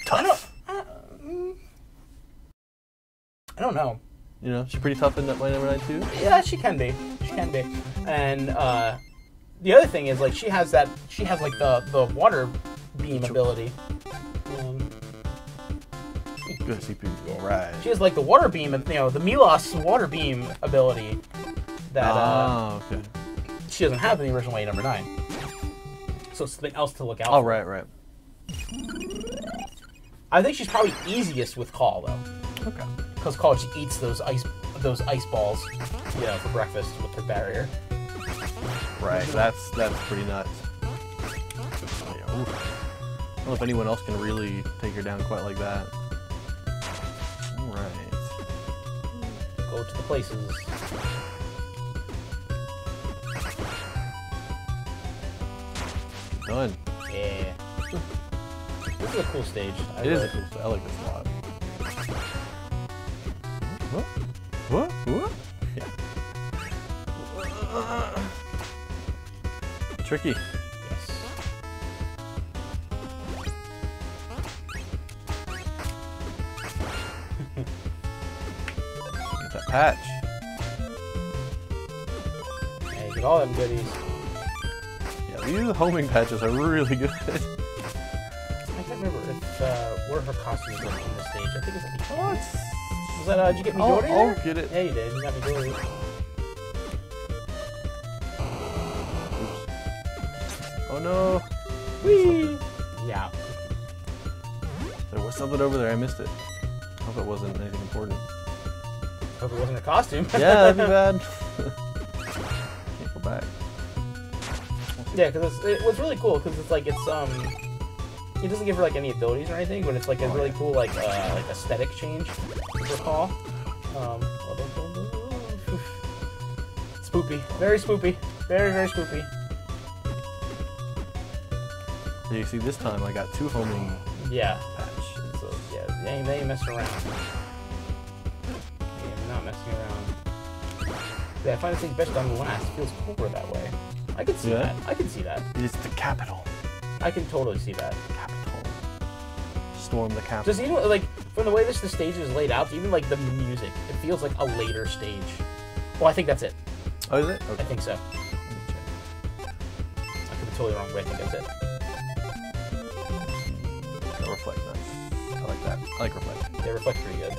tough. I don't know. You know, she's pretty tough in that number 9 too. Yeah, she can be. She can be. And the other thing is, like, she has like the water beam ability. Good CPU. All right. She has like the water beam, the Milos water beam ability that okay. she doesn't have in the original way number 9. So it's something else to look out for. Oh, right. I think she's probably easiest with Call though. Okay. Because Call just eats those ice balls, for breakfast with her barrier. Right. That's pretty nuts. I don't know if anyone else can really take her down quite like that. Alright. Go to the places. Done. Yeah. This is a cool stage. It is a cool stage. I like this a lot. What? Yeah. Tricky. Yes. Get that patch. Hey, get all them goodies. Yeah, these homing patches are really good. I can't remember if where her costume is in this stage. I think it's at the end. What? Was that, did you get me Dory there? I'll get it. Yeah, you did. You got me Dory. Oh no. Whee! Yeah. There was something over there. I missed it. I hope it wasn't anything important. Hope it wasn't a costume. Yeah, that'd be bad. Can't go back. Yeah, because it was really cool. Because it's like it doesn't give her like any abilities or anything, but it's like a really cool like aesthetic change. Recall. Spoopy. Very spoopy. Very, very spoopy. Yeah, you see, this time I got 2 homing patch. So, yeah, they ain't messing around. Yeah, they're not messing around. Yeah, I find this thing best done last. It feels cooler that way. I can see that. I can see that. It's the capital. I can totally see that. Capital. Storm the capital. Just even like from the way the stage is laid out, even like the music, it feels like a later stage. Well, I think that's it. Oh, is it? Okay. I think so. Let me check. I could be totally wrong, but I think that's it. The reflect, nice. I like that. I like reflect. They reflect pretty good.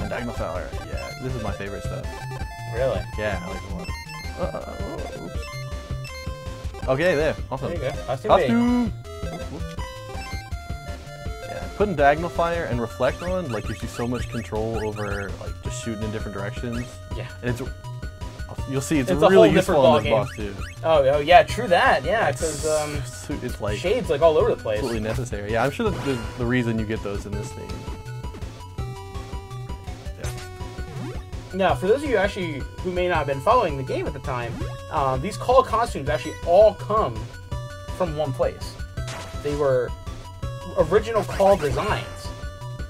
And diagonal fire. Yeah, this is my favorite stuff. Really? Yeah, I like it a lot. Oops. Okay, there. Awesome. There you go. Costume! Yeah, putting diagonal fire and reflect on like gives you so much control over like just shooting in different directions. Yeah. And it's you'll see it's a really whole useful different on this boss too. Oh yeah, true that. Yeah, because it's like shades like all over the place. Absolutely necessary. Yeah, I'm sure that there's the reason you get those in this thing. Now, for those of you actually who may not have been following the game at the time, these Call costumes actually all come from one place. They were original Call designs.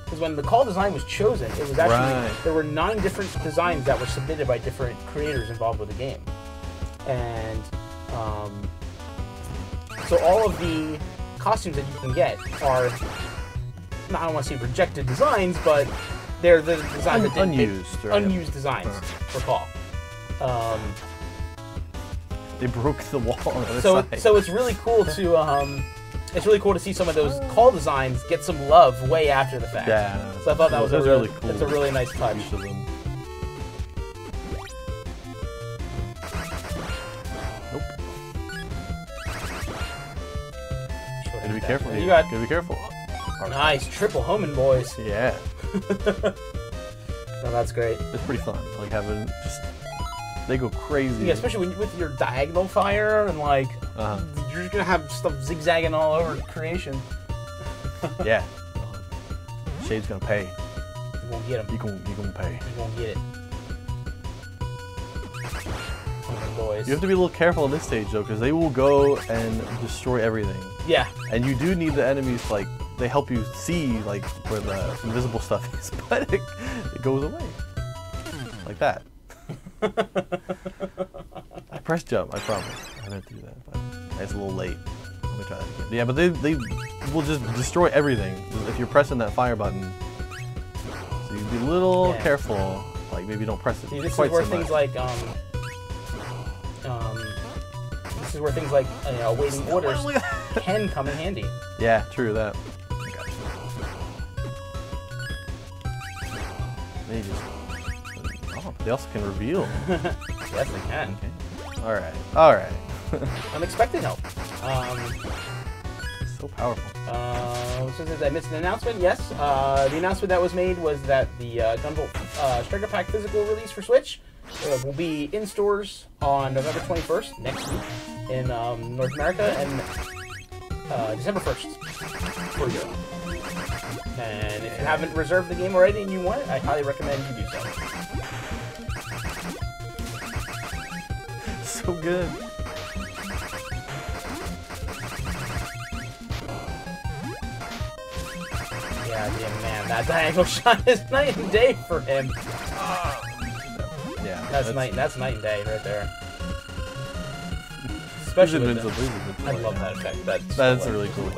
Because when the Call design was chosen, it was actually there were 9 different designs that were submitted by different creators involved with the game, and so all of the costumes that you can get are I don't want to say rejected designs, but they're the designs that didn't unused designs for Call. They broke the wall on the other side. So it's really cool to see some of those Call designs get some love way after the fact. Yeah. So I thought that was really cool. It's a really nice touch. Use of them. Nope. Gotta be careful. You got. Gotta be careful. Nice triple homing, boys. Yeah. No, that's great. It's pretty fun. Like having just they go crazy. Yeah, especially when with your diagonal fire and like you're just gonna have stuff zigzagging all over creation. Yeah. Shade's gonna pay. You won't get him. You gonna pay. You won't get it. Boys. You have to be a little careful in this stage though, because they will go and destroy everything. Yeah. And you do need the enemies like they help you see like where the invisible stuff is, but it goes away like that. I pressed jump. I promise. I meant to do that, but it's a little late. Let me try that again. Yeah, but they will just destroy everything if you're pressing that fire button. So you be a little careful. Like maybe don't press it. See, this quite is where so things much. like this is where things like awaiting orders can come in handy. Yeah, true that. They just they also can reveal. Yes, they can. Okay. All right. Unexpected help. So powerful. Since I missed an announcement, yes. The announcement that was made was that the Gunvolt Striker Pack physical release for Switch will be in stores on November 21st, next week, in North America, and December 1st for Europe. And if you haven't reserved the game already and you want it, I highly recommend you do so. So good. Yeah, man, that diagonal shot is night and day for him. Yeah, that's night and day right there. Especially with I love that effect. That's really cool.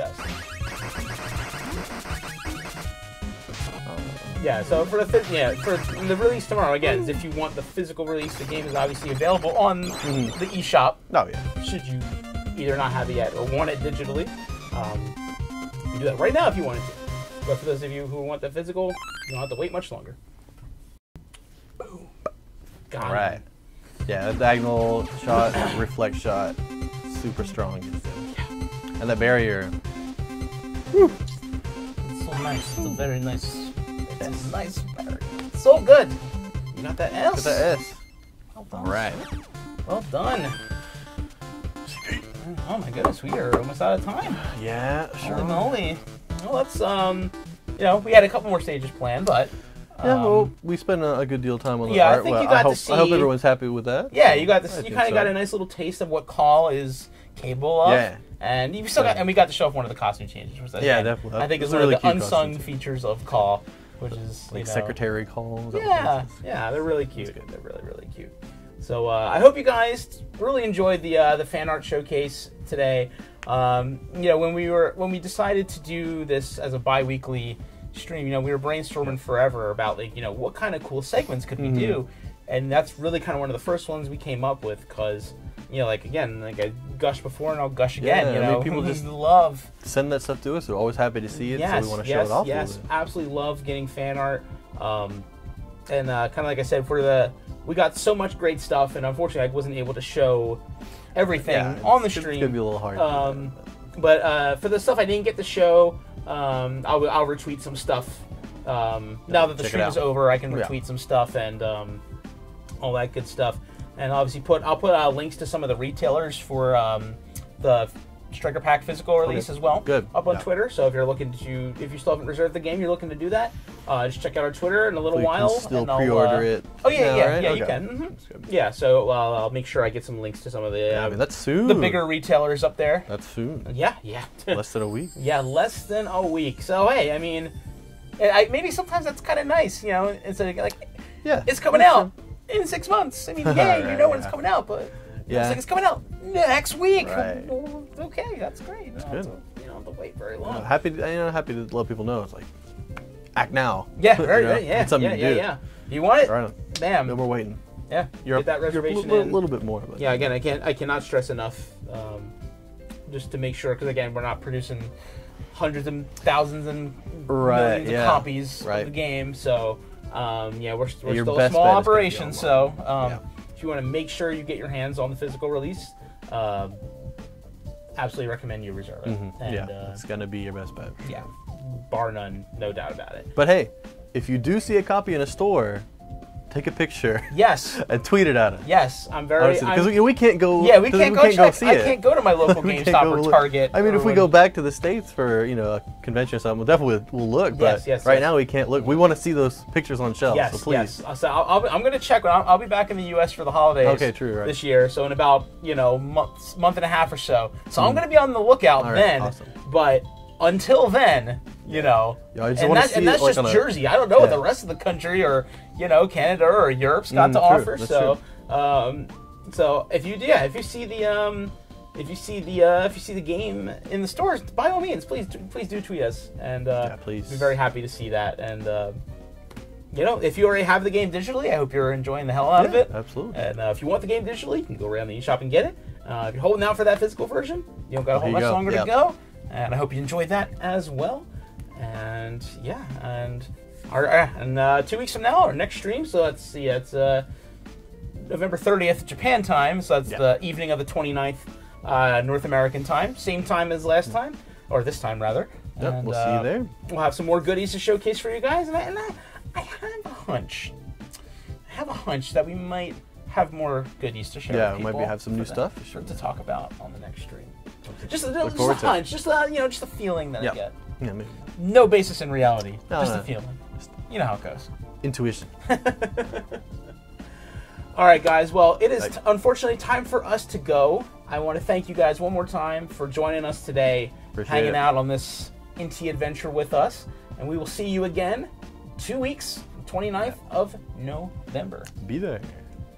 Yeah, so for the release tomorrow, again, if you want the physical release, the game is obviously available on the eShop. Oh yeah. Should you either not have it yet or want it digitally, you can do that right now if you wanted to. But for those of you who want the physical, you don't have to wait much longer. Boom. Got All right. Yeah, that diagonal shot, reflect shot, super strong. And the barrier. Whew. It's so nice. It's a very nice. It's a nice barrier. It's so good. You got that S? Got that S. Well done. All right. Well done. Oh my goodness, we are almost out of time. Yeah, sure. Holy moly. Well, let's, we had a couple more stages planned, but... yeah, well, we spent a good deal of time on the art. art. I think you got to see... I hope everyone's happy with that. Yeah, you got this. You kind of got a nice little taste of what Call is capable of. Yeah. And you still got, and we got to show off one of the costume changes. Which definitely. I think is one of the unsung features of Call, which is like secretary calls. Yeah, they're really cute. They're really, really cute. So I hope you guys really enjoyed the fan art showcase today. When we decided to do this as a bi-weekly stream, we were brainstorming forever about what kind of cool segments could we do, and that's really kind of one of the first ones we came up with because I gushed before and I'll gush again. I mean, people just love send that stuff to us. We're always happy to see it, so we want to show it off. Yes, absolutely love getting fan art. And kind of like I said, we got so much great stuff, and unfortunately, I wasn't able to show everything on the stream. It's gonna be a little hard. But for the stuff I didn't get to show, I'll retweet some stuff. Now that the stream is over, I can retweet some stuff and all that good stuff. And obviously, I'll put links to some of the retailers for the Striker Pack physical release as well. Good. Up on Twitter. So if you still haven't reserved the game, you're looking to do that, just check out our Twitter in a little while. You can still pre-order it. Oh yeah, you can. Yeah, so I'll make sure I get some links to some of the. That's soon. The bigger retailers up there. That's soon. Yeah. Less than a week. Yeah, less than a week. So hey, I mean, maybe sometimes that's kind of nice, It's it's coming out in 6 months. I mean, when it's coming out, but. Looks like it's coming out next week. Right. Okay, that's great. That's good. You don't have to wait very long. Happy to let people know. It's like, act now. Yeah, right. It's something to do. Yeah. You want it? Right. Bam. No more waiting. Yeah. Get that reservation in. A little bit more. But. Yeah. Again, I cannot stress enough, just to make sure, because again, we're not producing hundreds and thousands and millions of copies of the game. So, we're still a small operation. So. If you want to make sure you get your hands on the physical release, absolutely recommend you reserve it. And, it's going to be your best bet. Yeah, bar none, no doubt about it. But hey, if you do see a copy in a store, take a picture. Yes. And tweet it at us. Yes, I'm very... Because we can't go... Yeah, we can't go see it. I can't can't go to my local GameStop or Target. I mean, if we go back to the States for, a convention or something, we'll definitely look. But right now we can't look. We want to see those pictures on shelves, so please. Yes. So I'm going to check. I'll be back in the U.S. for the holidays this year. So in about, month and a half or so. So I'm going to be on the lookout then. Awesome. But until then... and that's just Jersey. I don't know what the rest of the country or Canada or Europe's got to offer. So so if you see the if you see the game in the stores, by all means, please do tweet us, and please. We'd be very happy to see that. And you know, if you already have the game digitally, I hope you're enjoying the hell out of it. Absolutely. And if you want the game digitally, you can go around the eShop and get it. If you're holding out for that physical version, you don't got a whole much longer to go. And I hope you enjoyed that as well. And yeah, and 2 weeks from now, our next stream. So let's see, it's November 30th Japan time. So that's the evening of the 29th North American time. Same time as last time, or this time rather. Yep, and, we'll see you there. We'll have some more goodies to showcase for you guys. And I have a hunch that we might have more goodies to share. Yeah, with people maybe have some new stuff to talk about on the next stream. Just a hunch, just a feeling that I get. Yeah, maybe. No basis in reality, just No. a feeling. You know how it goes. Intuition. All right, guys. Well, it is unfortunately time for us to go. I want to thank you guys one more time for joining us today, hanging out on this Inti adventure with us, and we will see you again 2 weeks, 29th of November. Be there.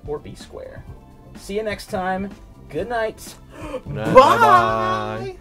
Or be square. See you next time. Good night. Bye. Bye.